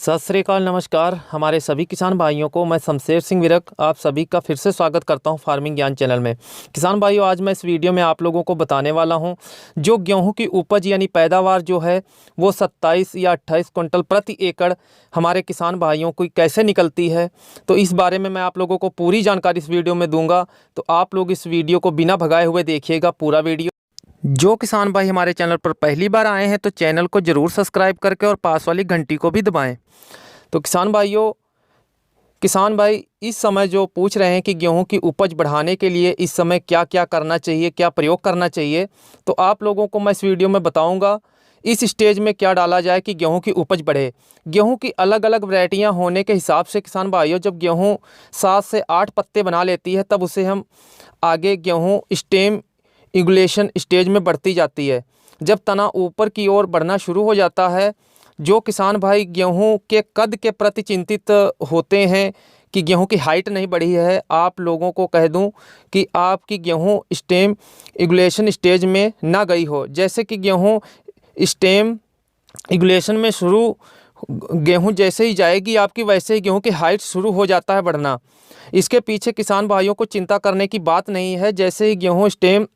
सत श्री अकाल, नमस्कार हमारे सभी किसान भाइयों को। मैं शमशेर सिंह विरक आप सभी का फिर से स्वागत करता हूं फार्मिंग ज्ञान चैनल में। किसान भाइयों, आज मैं इस वीडियो में आप लोगों को बताने वाला हूं जो गेहूं की उपज यानी पैदावार जो है वो 27 या 28 कुंटल प्रति एकड़ हमारे किसान भाइयों की कैसे निकलती है। तो इस बारे में मैं आप लोगों को पूरी जानकारी इस वीडियो में दूँगा, तो आप लोग इस वीडियो को बिना भगाए हुए देखिएगा पूरा वीडियो। जो किसान भाई हमारे चैनल पर पहली बार आए हैं तो चैनल को ज़रूर सब्सक्राइब करके और पास वाली घंटी को भी दबाएं। तो किसान भाई इस समय जो पूछ रहे हैं कि गेहूं की उपज बढ़ाने के लिए इस समय क्या क्या करना चाहिए, क्या प्रयोग करना चाहिए, तो आप लोगों को मैं इस वीडियो में बताऊंगा इस स्टेज में क्या डाला जाए कि गेहूं की उपज बढ़े। गेहूं की अलग अलग वैरायटियां होने के हिसाब से किसान भाइयों, जब गेहूं 7 से 8 पत्ते बना लेती है तब उसे हम आगे गेहूं स्टेम इगुलेशन स्टेज में बढ़ती जाती है। जब तना ऊपर की ओर बढ़ना शुरू हो जाता है, जो किसान भाई गेहूं के कद के प्रति चिंतित होते हैं कि गेहूं की हाइट नहीं बढ़ी है, आप लोगों को कह दूं कि आपकी गेहूं स्टेम इगुलेशन स्टेज में ना गई हो। जैसे कि गेहूं स्टेम इगुलेशन में शुरू गेहूं जैसे ही जाएगी आपकी, वैसे ही गेहूं की हाइट शुरू हो जाता है बढ़ना। इसके पीछे किसान भाइयों को चिंता करने की बात नहीं है। जैसे ही गेहूं स्टेम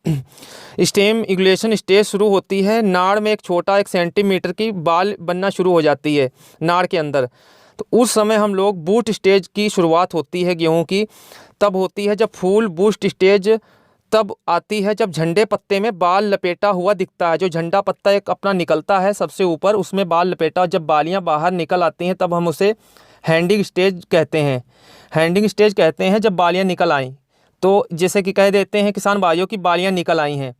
इगुलेशन स्टेज शुरू होती है, नाड़ में एक छोटा 1 सेंटीमीटर की बाल बनना शुरू हो जाती है नाड़ के अंदर। तो उस समय हम लोग बूस्ट स्टेज की शुरुआत होती है गेहूं की, तब होती है जब फूल बूस्ट स्टेज तब आती है जब झंडे पत्ते में बाल लपेटा हुआ दिखता है। जो झंडा पत्ता एक अपना निकलता है सबसे ऊपर, उसमें बाल लपेटा, जब बालियां बाहर निकल आती हैं तब हम उसे हैंडिंग स्टेज कहते हैं। हैंडिंग स्टेज कहते हैं जब बालियां निकल आईं, तो जैसे कि कह देते हैं किसान भाइयों की बालियां निकल आई हैं।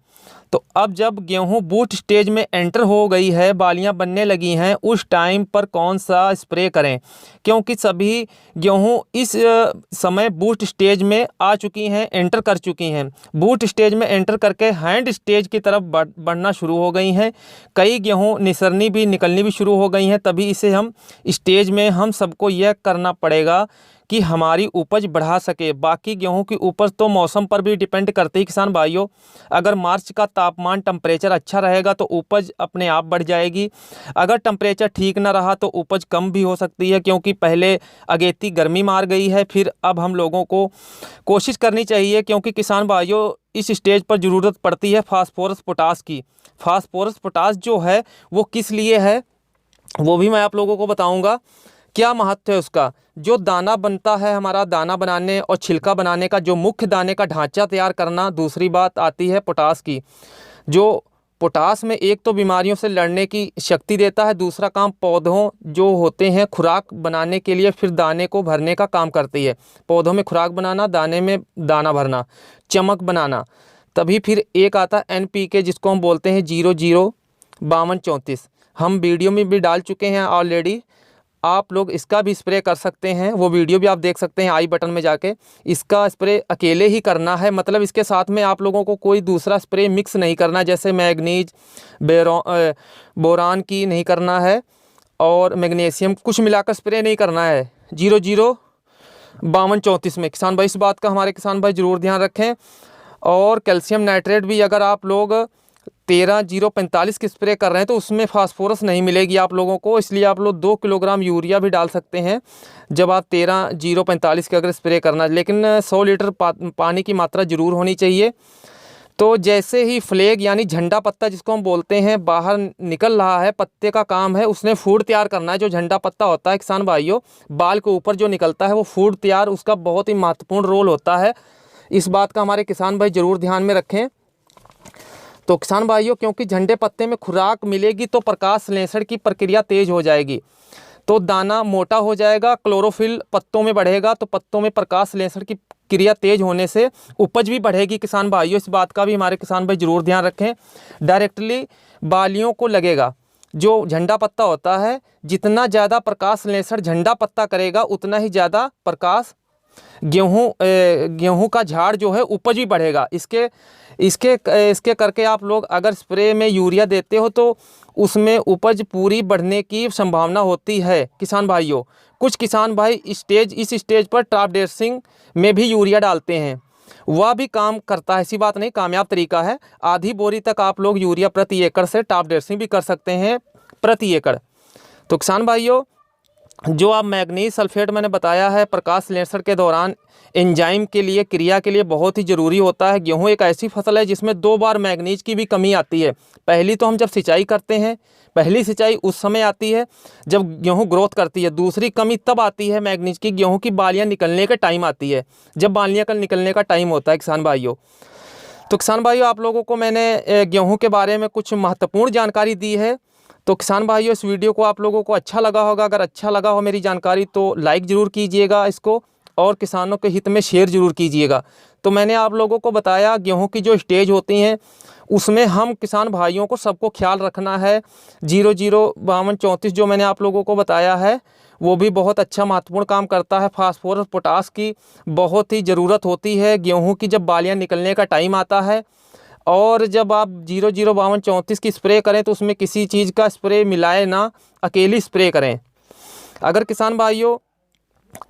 तो अब जब गेहूं बूस्ट स्टेज में एंटर हो गई है, बालियां बनने लगी हैं, उस टाइम पर कौन सा स्प्रे करें, क्योंकि सभी गेहूं इस समय बूस्ट स्टेज में आ चुकी हैं, एंटर कर चुकी हैं। बूस्ट स्टेज में एंटर करके हैंड स्टेज की तरफ बढ़ना शुरू हो गई हैं। कई गेहूं निकलनी भी शुरू हो गई हैं। तभी इसे हम स्टेज में हम सबको यह करना पड़ेगा कि हमारी उपज बढ़ा सके। बाकी गेहूं की उपज तो मौसम पर भी डिपेंड करती है किसान भाइयों। अगर मार्च का तापमान टेम्परेचर अच्छा रहेगा तो उपज अपने आप बढ़ जाएगी। अगर टेम्परेचर ठीक ना रहा तो उपज कम भी हो सकती है, क्योंकि पहले अगेती गर्मी मार गई है। फिर अब हम लोगों को कोशिश करनी चाहिए, क्योंकि किसान भाइयों इस स्टेज पर ज़रूरत पड़ती है फास्फोरस पोटास की। फास्फोरस पोटास जो है वो किस लिए है वो भी मैं आप लोगों को बताऊँगा। क्या महत्व है उसका। जो दाना बनता है हमारा, दाना बनाने और छिलका बनाने का, जो मुख्य दाने का ढांचा तैयार करना। दूसरी बात आती है पोटास की। जो पोटास में एक तो बीमारियों से लड़ने की शक्ति देता है, दूसरा काम पौधों जो होते हैं खुराक बनाने के लिए फिर दाने को भरने का काम करती है। पौधों में खुराक बनाना, दाने में दाना भरना, चमक बनाना। तभी फिर एक आता है NPK, जिसको हम बोलते हैं 00-52-34। हम वीडियो में भी डाल चुके हैं ऑलरेडी। आप लोग इसका भी स्प्रे कर सकते हैं, वो वीडियो भी आप देख सकते हैं आई बटन में जाके। इसका स्प्रे अकेले ही करना है, मतलब इसके साथ में आप लोगों को कोई दूसरा स्प्रे मिक्स नहीं करना, जैसे मैग्नीज बोरान की नहीं करना है और मैग्नीशियम कुछ मिलाकर स्प्रे नहीं करना है 00-52-34 में। किसान भाई इस बात का हमारे किसान भाई ज़रूर ध्यान रखें। और कैल्शियम नाइट्रेट भी अगर आप लोग 13-0-45 की स्प्रे कर रहे हैं तो उसमें फास्फोरस नहीं मिलेगी आप लोगों को, इसलिए आप लोग 2 किलोग्राम यूरिया भी डाल सकते हैं जब आप 13-0-45 के अगर स्प्रे करना। लेकिन 100 लीटर पानी की मात्रा ज़रूर होनी चाहिए। तो जैसे ही फ्लैग यानी झंडा पत्ता जिसको हम बोलते हैं बाहर निकल रहा है, पत्ते का काम है उसने फूड तैयार करना है। जो झंडा पत्ता होता है किसान भाइयों, बाल के ऊपर जो निकलता है वो फूड तैयार, उसका बहुत ही महत्वपूर्ण रोल होता है। इस बात का हमारे किसान भाई ज़रूर ध्यान में रखें। तो किसान भाइयों, क्योंकि झंडे पत्ते में खुराक मिलेगी तो प्रकाश संश्लेषण की प्रक्रिया तेज हो जाएगी, तो दाना मोटा हो जाएगा, क्लोरोफिल पत्तों में बढ़ेगा, तो पत्तों में प्रकाश संश्लेषण की क्रिया तेज होने से उपज भी बढ़ेगी किसान भाइयों। इस बात का भी हमारे किसान भाई ज़रूर ध्यान रखें। डायरेक्टली बालियों को लगेगा। जो झंडा पत्ता होता है, जितना ज़्यादा प्रकाश संश्लेषण झंडा पत्ता करेगा उतना ही ज़्यादा प्रकाश गेहूं का झाड़ जो है उपज भी बढ़ेगा। इसके करके आप लोग अगर स्प्रे में यूरिया देते हो तो उसमें उपज पूरी बढ़ने की संभावना होती है किसान भाइयों। कुछ किसान भाई इस स्टेज पर टॉप ड्रेसिंग में भी यूरिया डालते हैं, वह भी काम करता है, ऐसी बात नहीं, कामयाब तरीका है। आधी बोरी तक आप लोग यूरिया प्रति एकड़ से टॉप ड्रेसिंग भी कर सकते हैं प्रति एकड़। तो किसान भाइयों, जो आप मैग्नीज सल्फेट मैंने बताया है प्रकाश संश्लेषण के दौरान एंजाइम के लिए, क्रिया के लिए बहुत ही ज़रूरी होता है। गेहूं एक ऐसी फसल है जिसमें 2 बार मैग्नीज की भी कमी आती है। पहली तो हम जब सिंचाई करते हैं, पहली सिंचाई उस समय आती है जब गेहूं ग्रोथ करती है। दूसरी कमी तब आती है मैग्नीज की, गेहूं की बालियां निकलने का टाइम आती है, जब बालियां का निकलने का टाइम होता है किसान भाइयों। तो किसान भाइयों, आप लोगों को मैंने गेहूँ के बारे में कुछ महत्वपूर्ण जानकारी दी है। तो किसान भाइयों, इस वीडियो को आप लोगों को अच्छा लगा होगा। अगर अच्छा लगा हो मेरी जानकारी तो लाइक ज़रूर कीजिएगा इसको, और किसानों के हित में शेयर ज़रूर कीजिएगा। तो मैंने आप लोगों को बताया गेहूं की जो स्टेज होती हैं उसमें हम किसान भाइयों को सबको ख्याल रखना है। 005234 जो मैंने आप लोगों को बताया है वो भी बहुत अच्छा महत्वपूर्ण काम करता है। फास्फोरस पोटास की बहुत ही ज़रूरत होती है गेहूँ की जब बालियाँ निकलने का टाइम आता है। और जब आप 005234 की स्प्रे करें तो उसमें किसी चीज़ का स्प्रे मिलाए ना, अकेली स्प्रे करें। अगर किसान भाइयों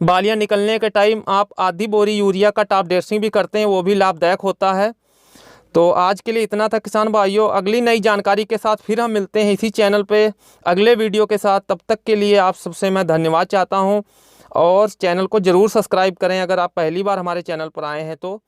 बालियाँ निकलने के टाइम आप आधी बोरी यूरिया का टॉप ड्रेसिंग भी करते हैं, वो भी लाभदायक होता है। तो आज के लिए इतना था किसान भाइयों। अगली नई जानकारी के साथ फिर हम मिलते हैं इसी चैनल पे अगले वीडियो के साथ। तब तक के लिए आप सबसे मैं धन्यवाद चाहता हूँ, और चैनल को ज़रूर सब्सक्राइब करें अगर आप पहली बार हमारे चैनल पर आए हैं तो।